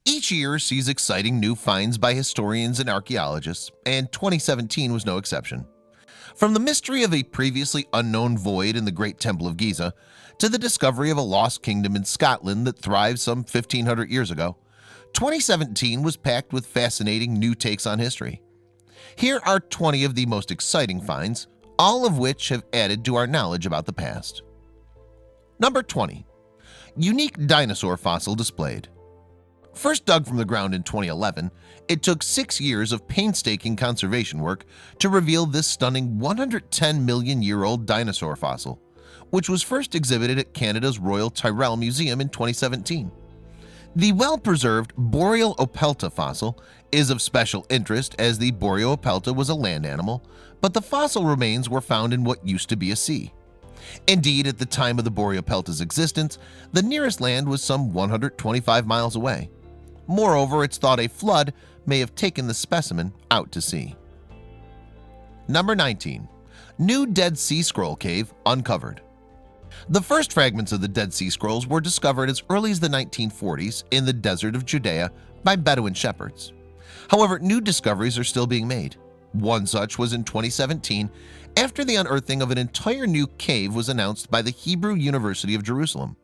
Each year sees exciting new finds by historians and archaeologists, and 2017 was no exception. From the mystery of a previously unknown void in the Great Temple of Giza to the discovery of a lost kingdom in Scotland that thrived some 1500 years ago, 2017 was packed with fascinating new takes on history. Here are 20 of the most exciting finds, all of which have added to our knowledge about the past. Number 20. Unique dinosaur fossil displayed. First dug from the ground in 2011, it took 6 years of painstaking conservation work to reveal this stunning 110 million year old dinosaur fossil, which was first exhibited at Canada's Royal Tyrrell Museum in 2017. The well-preserved Boreal-Opelta fossil is of special interest as the Boreal-Opelta was a land animal, but the fossil remains were found in what used to be a sea. Indeed, at the time of the Boreal-Opelta's existence, the nearest land was some 125 miles away. Moreover, it's thought a flood may have taken the specimen out to sea. Number 19. New Dead Sea Scroll Cave uncovered. The first fragments of the Dead Sea Scrolls were discovered as early as the 1940s in the desert of Judea by Bedouin shepherds. However, new discoveries are still being made. One such was in 2017 after the unearthing of an entire new cave was announced by the Hebrew University of Jerusalem.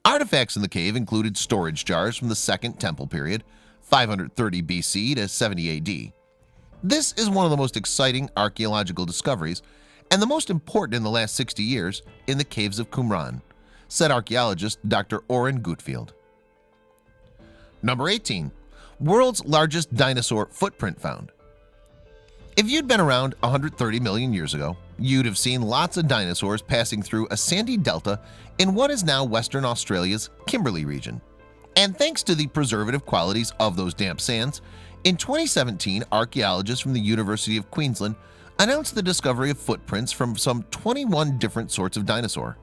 Artifacts in the cave included storage jars from the Second Temple period, 530 BC to 70 AD. This is one of the most exciting archaeological discoveries and the most important in the last 60 years in the caves of Qumran, said archaeologist Dr. Oren Gutfeld. Number 18. World's largest dinosaur footprint found. If you'd been around 130 million years ago, you'd have seen lots of dinosaurs passing through a sandy delta in what is now Western Australia's Kimberley region. And thanks to the preservative qualities of those damp sands, in 2017 archaeologists from the University of Queensland announced the discovery of footprints from some 21 different sorts of dinosaur.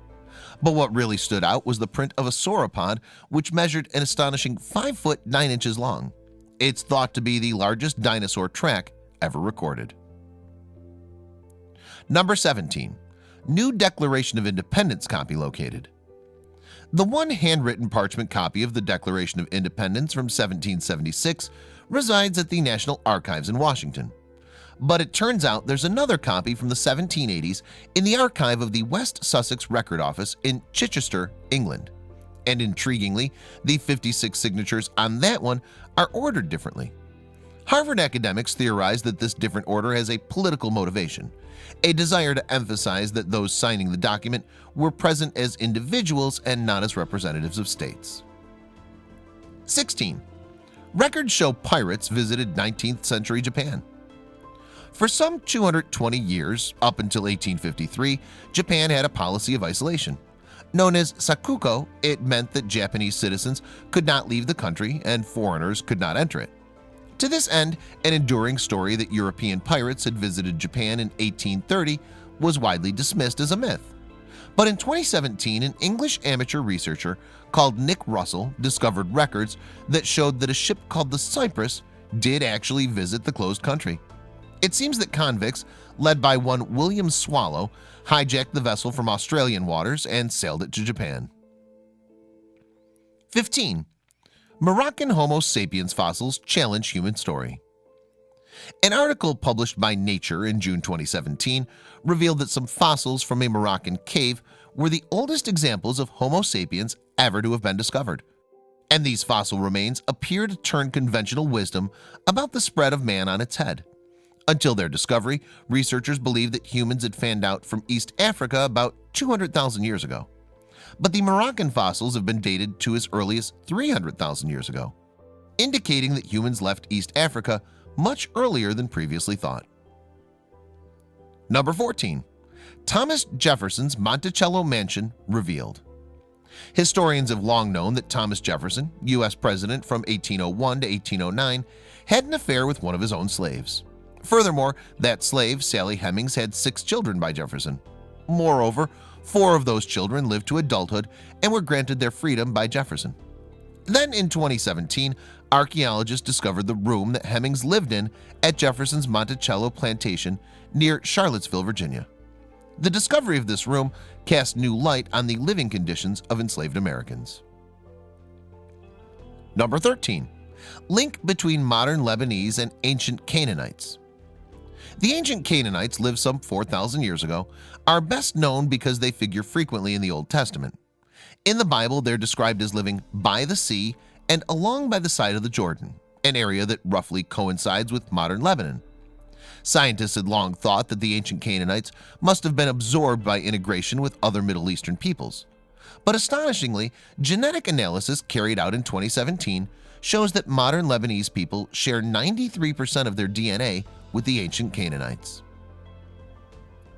But what really stood out was the print of a sauropod which measured an astonishing 5 foot 9 inches long. It's thought to be the largest dinosaur track ever recorded. Number 17. New Declaration of Independence copy located. The one handwritten parchment copy of the Declaration of Independence from 1776 resides at the National Archives in Washington. But it turns out there's another copy from the 1780s in the archive of the West Sussex Record Office in Chichester, England. And intriguingly, the 56 signatures on that one are ordered differently. Harvard academics theorize that this different order has a political motivation, a desire to emphasize that those signing the document were present as individuals and not as representatives of states. 16. Records show pirates visited 19th century Japan. For some 220 years, up until 1853, Japan had a policy of isolation. Known as sakuko, it meant that Japanese citizens could not leave the country and foreigners could not enter it. To this end, an enduring story that European pirates had visited Japan in 1830 was widely dismissed as a myth. But in 2017, an English amateur researcher called Nick Russell discovered records that showed that a ship called the Cyprus did actually visit the closed country. It seems that convicts, led by one William Swallow, hijacked the vessel from Australian waters and sailed it to Japan. 15. Moroccan Homo sapiens fossils challenge human story. An article published by Nature in June 2017 revealed that some fossils from a Moroccan cave were the oldest examples of Homo sapiens ever to have been discovered. And these fossil remains appear to turn conventional wisdom about the spread of man on its head. Until their discovery, researchers believed that humans had fanned out from East Africa about 200,000 years ago. But the Moroccan fossils have been dated to as early as 300,000 years ago, indicating that humans left East Africa much earlier than previously thought. Number 14. Thomas Jefferson's Monticello mansion revealed. Historians have long known that Thomas Jefferson, U.S. president from 1801 to 1809, had an affair with one of his own slaves. Furthermore, that slave, Sally Hemings, had 6 children by Jefferson. Moreover, 4 of those children lived to adulthood and were granted their freedom by Jefferson. Then in 2017, archaeologists discovered the room that Hemings lived in at Jefferson's Monticello plantation near Charlottesville, Virginia. The discovery of this room cast new light on the living conditions of enslaved Americans. Number 13. Link between modern Lebanese and ancient Canaanites. The ancient Canaanites lived some 4,000 years ago, are best known because they figure frequently in the Old Testament. In the Bible, they're described as living by the sea and along by the side of the Jordan, an area that roughly coincides with modern Lebanon. Scientists had long thought that the ancient Canaanites must have been absorbed by integration with other Middle Eastern peoples. But astonishingly, genetic analysis carried out in 2017 shows that modern Lebanese people share 93% of their DNA with the ancient Canaanites.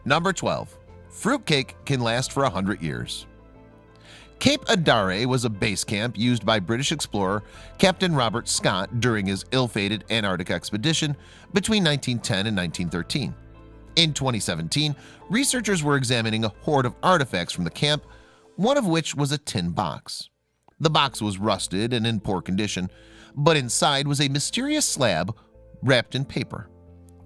Number 12. Fruitcake can last for 100 years. Cape Adare was a base camp used by British explorer Captain Robert Scott during his ill-fated Antarctic expedition between 1910 and 1913. In 2017, researchers were examining a hoard of artifacts from the camp, one of which was a tin box. The box was rusted and in poor condition, but inside was a mysterious slab wrapped in paper.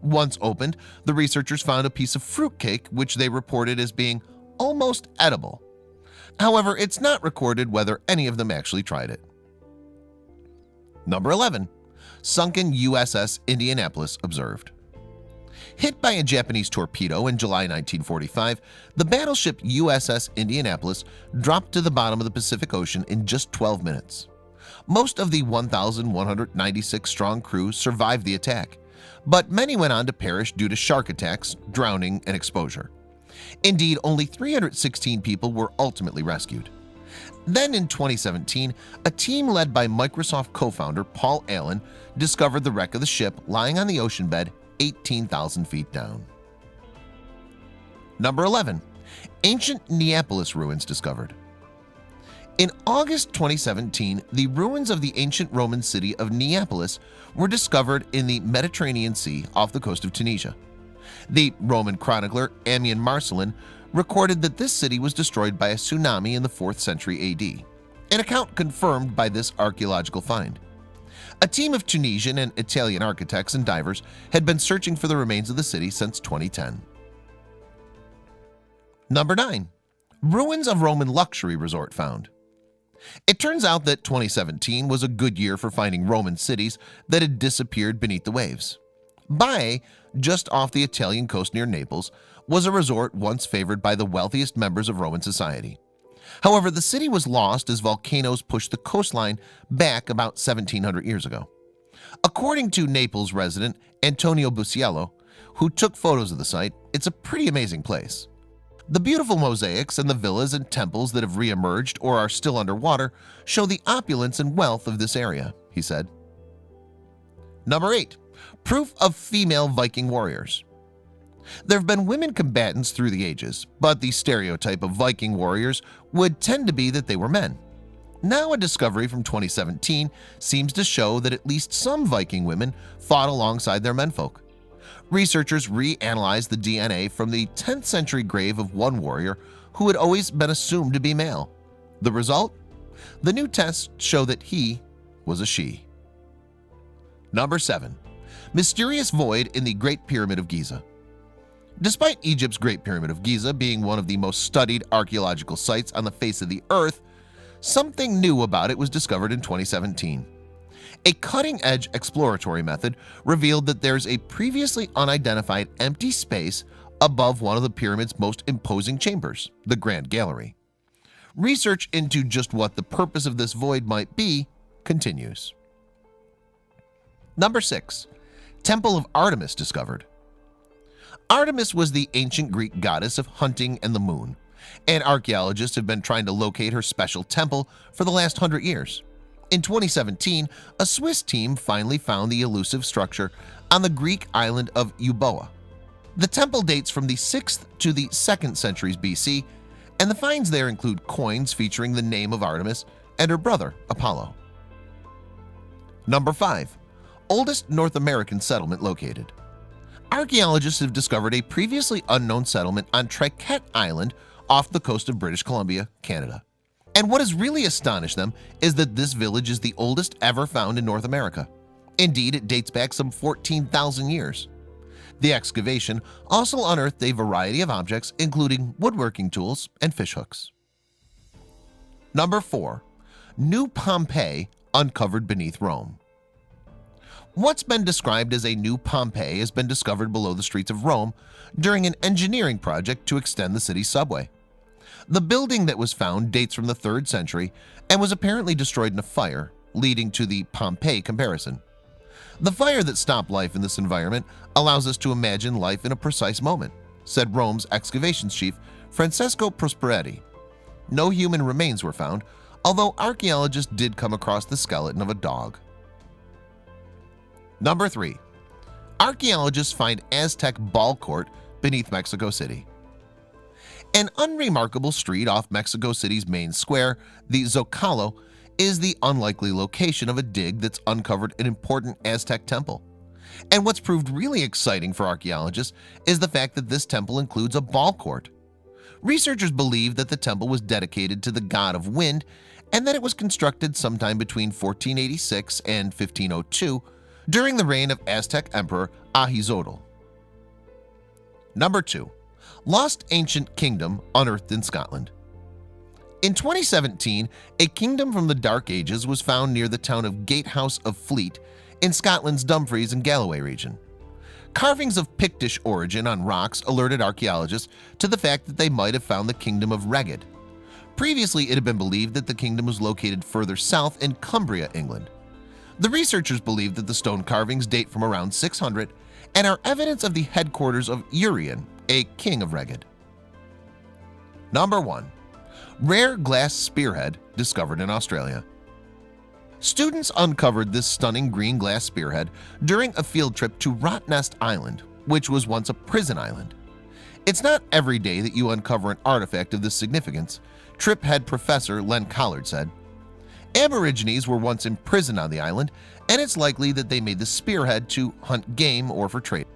Once opened, the researchers found a piece of fruitcake which they reported as being almost edible. However, it's not recorded whether any of them actually tried it. Number 11. Sunken USS Indianapolis observed. Hit by a Japanese torpedo in July 1945, the battleship USS Indianapolis dropped to the bottom of the Pacific Ocean in just 12 minutes. Most of the 1,196-strong crew survived the attack, but many went on to perish due to shark attacks, drowning, and exposure. Indeed, only 316 people were ultimately rescued. Then in 2017, a team led by Microsoft co-founder Paul Allen discovered the wreck of the ship lying on the ocean bed 18,000 feet down. Number 11. Ancient Neapolis ruins discovered. In August 2017, the ruins of the ancient Roman city of Neapolis were discovered in the Mediterranean Sea off the coast of Tunisia. The Roman chronicler Ammian Marcellin recorded that this city was destroyed by a tsunami in the 4th century AD, an account confirmed by this archaeological find. A team of Tunisian and Italian architects and divers had been searching for the remains of the city since 2010. Number 9. Ruins of Roman luxury resort found. It turns out that 2017 was a good year for finding Roman cities that had disappeared beneath the waves. Baiae, just off the Italian coast near Naples, was a resort once favored by the wealthiest members of Roman society. However, the city was lost as volcanoes pushed the coastline back about 1,700 years ago. According to Naples resident Antonio Busiello, who took photos of the site, it's a pretty amazing place. The beautiful mosaics and the villas and temples that have re-emerged or are still underwater show the opulence and wealth of this area, he said. Number 8. Proof of female Viking warriors. There have been women combatants through the ages, but the stereotype of Viking warriors would tend to be that they were men. Now a discovery from 2017 seems to show that at least some Viking women fought alongside their menfolk. Researchers reanalyzed the DNA from the 10th century grave of one warrior who had always been assumed to be male. The result? The new tests show that he was a she. Number 7. Mysterious void in the Great Pyramid of Giza. Despite Egypt's Great Pyramid of Giza being one of the most studied archaeological sites on the face of the earth, something new about it was discovered in 2017. A cutting-edge exploratory method revealed that there's a previously unidentified empty space above one of the pyramid's most imposing chambers, the Grand Gallery. Research into just what the purpose of this void might be continues. Number 6. Temple of Artemis discovered. Artemis was the ancient Greek goddess of hunting and the moon, and archaeologists have been trying to locate her special temple for the last 100 years. In 2017, a Swiss team finally found the elusive structure on the Greek island of Euboea. The temple dates from the 6th to the 2nd centuries BC, and the finds there include coins featuring the name of Artemis and her brother Apollo. Number 5. Oldest North American settlement located. Archaeologists have discovered a previously unknown settlement on Triquet Island off the coast of British Columbia, Canada. And what has really astonished them is that this village is the oldest ever found in North America. Indeed, it dates back some 14,000 years. The excavation also unearthed a variety of objects, including woodworking tools and fishhooks. Number 4. New Pompeii uncovered beneath Rome. What's been described as a new Pompeii has been discovered below the streets of Rome during an engineering project to extend the city's subway. The building that was found dates from the 3rd century and was apparently destroyed in a fire, leading to the Pompeii comparison. The fire that stopped life in this environment allows us to imagine life in a precise moment, said Rome's excavations chief Francesco Prosperetti. No human remains were found, although archaeologists did come across the skeleton of a dog. Number 3. Archaeologists find Aztec ballcourt beneath Mexico City. An unremarkable street off Mexico City's main square, the Zocalo, is the unlikely location of a dig that's uncovered an important Aztec temple. And what's proved really exciting for archaeologists is the fact that this temple includes a ballcourt. Researchers believe that the temple was dedicated to the god of wind and that it was constructed sometime between 1486 and 1502 during the reign of Aztec Emperor Ajizotl. Number 2. Lost ancient kingdom unearthed in Scotland. In 2017, a kingdom from the Dark Ages was found near the town of Gatehouse of Fleet in Scotland's Dumfries and Galloway region. Carvings of Pictish origin on rocks alerted archaeologists to the fact that they might have found the kingdom of Reged. Previously, it had been believed that the kingdom was located further south in Cumbria, England. The researchers believe that the stone carvings date from around 600 and are evidence of the headquarters of Urien, a king of Reged. Number 1. Rare glass spearhead discovered in Australia. Students uncovered this stunning green glass spearhead during a field trip to Rottnest Island, which was once a prison island. It's not every day that you uncover an artifact of this significance, trip head professor Len Collard said. Aborigines were once imprisoned on the island, and it's likely that they made the spearhead to hunt game or for trade.